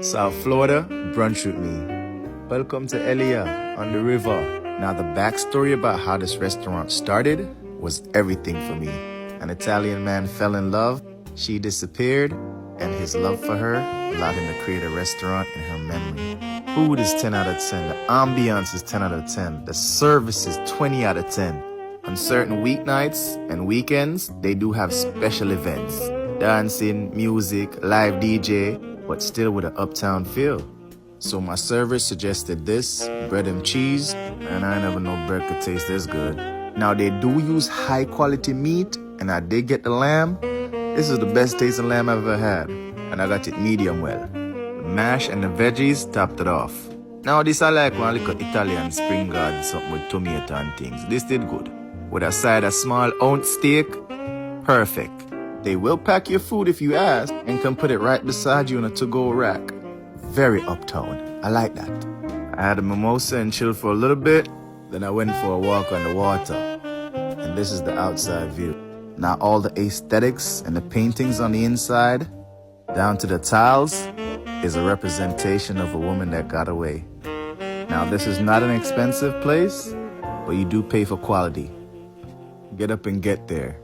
South Florida, brunch with me. Welcome to Elia on the river. Now the backstory about how this restaurant started was everything for me. An Italian man fell in love, she disappeared, and his love for her allowed him to create a restaurant in her memory. Food is 10 out of 10, the ambiance is 10 out of 10, the service is 20 out of 10. On certain weeknights and weekends, they do have special events. Dancing, music, live DJ, but still with an uptown feel. So my server suggested this, bread and cheese, and I never know bread could taste this good. Now they do use high quality meat, and I did get the lamb. This is the best tasting lamb I've ever had, and I got it medium well. The mash and the veggies topped it off. Now this I like one little Italian spring garden, something with tomato and things. This did good. With a side of small ounce steak, perfect. They will pack your food if you ask and can put it right beside you in a to-go rack. Very uptown. I like that. I had a mimosa and chilled for a little bit, then I went for a walk on the water. And this is the outside view. Now all the aesthetics and the paintings on the inside, down to the tiles, is a representation of a woman that got away. Now this is not an expensive place, but you do pay for quality. Get up and get there.